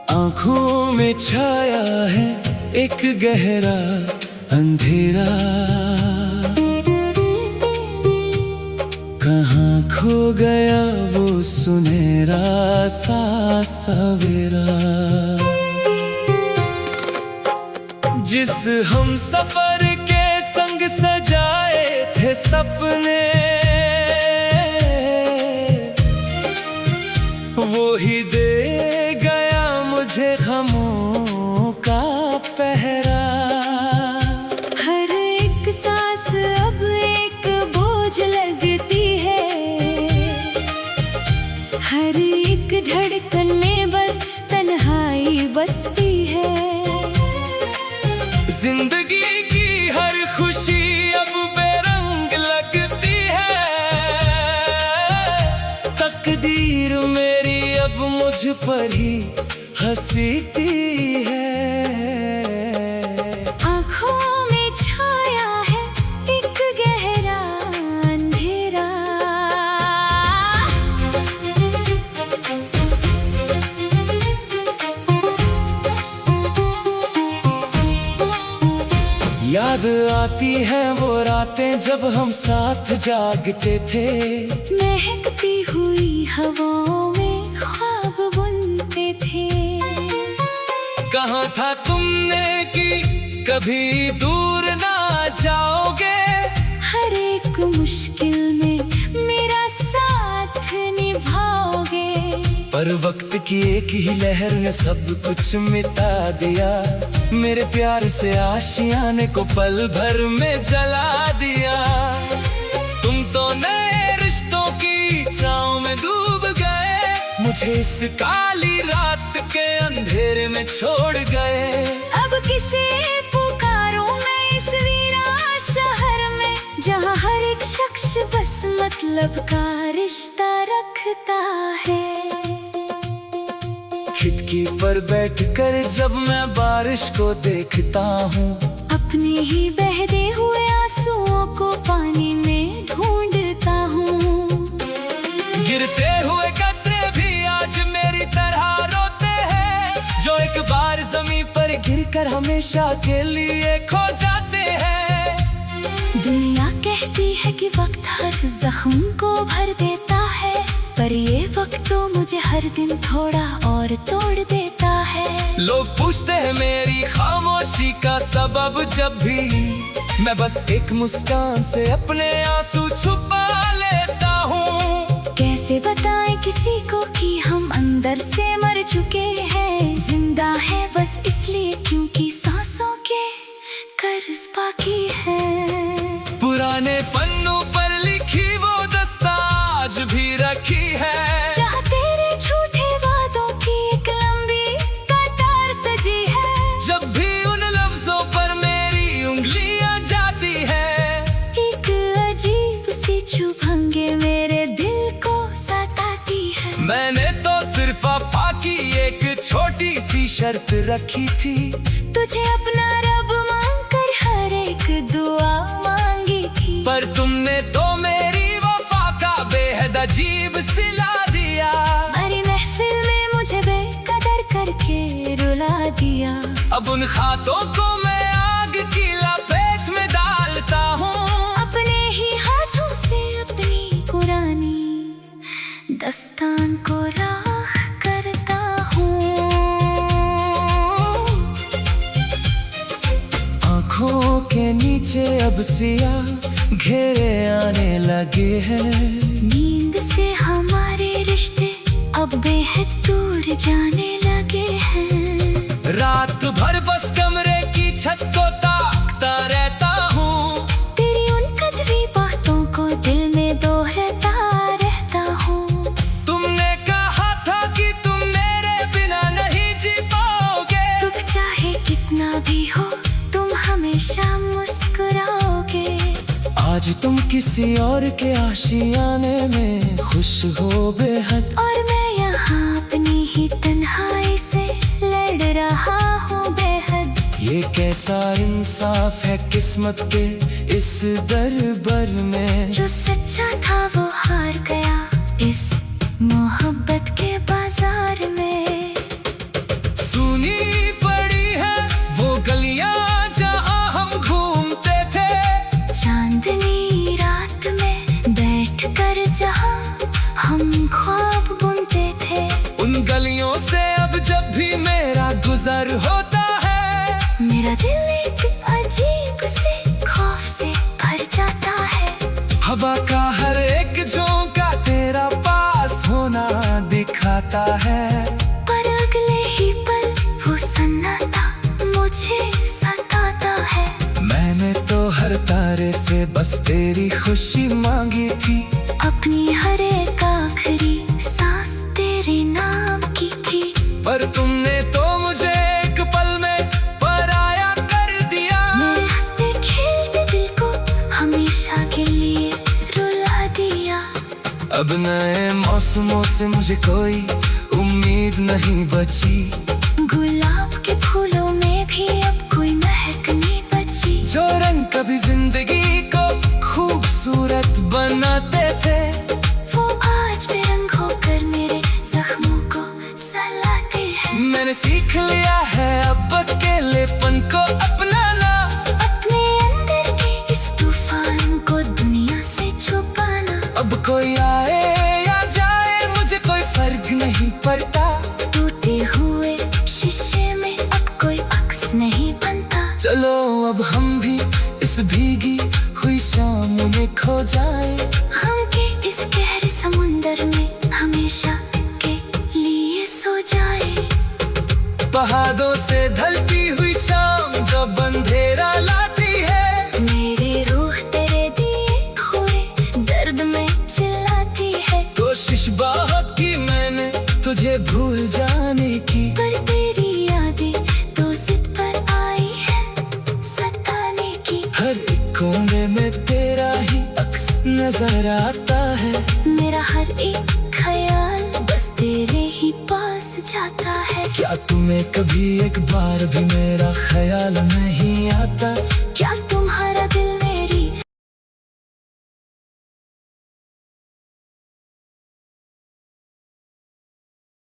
आँखों में छाया है एक गहरा अंधेरा, कहाँ खो गया वो सुनहरा सा सवेरा। जिस हम सफर के संग सजाए थे सपने, वो ही दे गया मुझे गमों का पहरा। हर एक सांस अब एक बोझ लगती है, हर एक धड़कन में बस तन्हाई बसती है। जिंदगी की हर खुशी अब बेरंग लगती है, तकदीर मेरी अब मुझ पर ही हंसती है। आँखों में छाया है एक गहरा अंधेरा। याद आती हैं वो रातें जब हम साथ जागते थे, महकती हुई हवाओं में ख्वाब बुनते थे। कहाँ था तुमने कि कभी दूर ना जाओगे, हर एक मुश्किल में मेरा साथ निभाओगे। पर वक्त की एक ही लहर ने सब कुछ मिटा दिया, मेरे प्यार से आशियाने को पल भर में जला दिया। तुम तो नए रिश्तों की छाँव में डूब गए, मुझे इस काली रात के अंधेरे में छोड़ गए। अब किसे पुकारूं मैं इस वीरान शहर में, जहाँ हर एक शख्स बस मतलब का रिश्ता रखता है। खिड़की पर बैठकर जब मैं बारिश को देखता हूँ, अपने ही बहते हुए आंसुओं को पानी में ढूंढता हूँ। गिरते हुए कतरे भी आज मेरी तरह रोते हैं, जो एक बार जमीन पर गिरकर हमेशा के लिए खो जाते हैं। दुनिया कहती है कि वक्त हर जख्म को भर देता है, पर ये वक्त तो मुझे हर दिन थोड़ा और तोड़ देता है। लोग पूछते हैं मेरी खामोशी का सबब, जब भी मैं बस एक मुस्कान से अपने आंसू छुपा लेता हूँ। कैसे बताएं किसी को कि हम अंदर से मर चुके हैं, जिंदा है बस इसलिए क्योंकि सांसों के कर्ज बाकी है। पुराने पन्नों पर लिखी वो दस्ताज भी रखी है, जहाँ तेरे झूठे वादों की एक लंबी कतार सजी है। जब भी उन लफ्जों पर मेरी उंगलियां जाती है, एक अजीब सी चुभंगे मेरे दिल को सताती है। मैंने तो सिर्फ वफा की एक छोटी सी शर्त रखी थी, तुझे अपना रब मांगकर हर एक दुआ मांगी थी। पर तुमने तो मेरी वफा का बेहद अजीब सिला दिया। भरी महफिल में मुझे बेकदर करके रुला दिया। अब उन खातों को मैं आग की लपेट में डालता हूँ, अपने ही हाथों से अपनी पुरानी दस्तान को राख करता हूँ। आँखों के नीचे अब सियाह घेरे आने लगे हैं, नींद से हमारे रिश्ते अब बेहद दूर जाने लगे हैं। रात भर बस कमरे की छत को ताकता रहता हूँ, तेरी उन कदवी बातों को दिल में दोहराता रहता हूँ। तुमने कहा था कि तुम मेरे किसी और के आशियाने में खुश हो बेहद। और मैं यहाँ अपनी ही तन्हाई से लड़ रहा हूँ बेहद। ये कैसा इंसाफ है किस्मत के इस दरबार में। जो सच्चा था वो हार गया इस मोहब्बत के बाजार में। सुनी पड़ी है वो गलियां जहाँ हम घूमते थे। चांदनी रात में बैठकर जहाँ हम ख्वाब बुनते थे। उन गलियों से अब जब भी मेरा गुजर होता है, मेरा दिल एक अजीब से खौफ से भर जाता है। हवा का हर एक झोंका तेरा पास होना दिखाता है। पर अगले ही पल वो सन्नाटा मुझे सताता है। मैंने तो हर तारे से बस तेरी खुशी मांगी थी। अपनी हर एक आखिरी सांस तेरे नाम की थी। पर तुमने तो मुझे एक पल में पराया कर दिया। मेरे हंसते खेलते दिल को हमेशा के लिए रुला दिया। अब नए मौसमों से मुझे कोई उम्मीद नहीं बची। गुलाब के फूलों में भी अब कोई महक नहीं बची। जो रंग कभी जिंदगी को खूबसूरत बनाते थे, वो आज बेरंग होकर मेरे जख्मों को सलाते हैं। मैंने सीख लिया है अब अकेलेपन को अपनाना। अपने अंदर के इस तूफान को दुनिया से छुपाना। अब कोई आए या जाए मुझे कोई फर्क नहीं पड़ता। टूटे हुए शीशे में अब कोई अक्स नहीं बनता। चलो अब हम भी इस भीगी हुई शाम में खो जाए। हम के इस गहरे समुंदर में हमेशा के लिए सो जाए। पहाड़ों से ढलती हुई शाम जब अंधेरा लाती है, मेरी रूह तेरे दिए हुए दर्द में चिल्लाती है। कोशिश बहुत की मैंने तुझे भूल जाने की। पर तेरी यादें तो जिद पर आई है सताने की। हर एक कोने में तेरा ही अक्स नजर आता है। मेरा हर एक ख्याल बस तेरे ही पास जाता है। क्या तुम्हें कभी एक बार भी मेरा ख्याल नहीं आता? क्या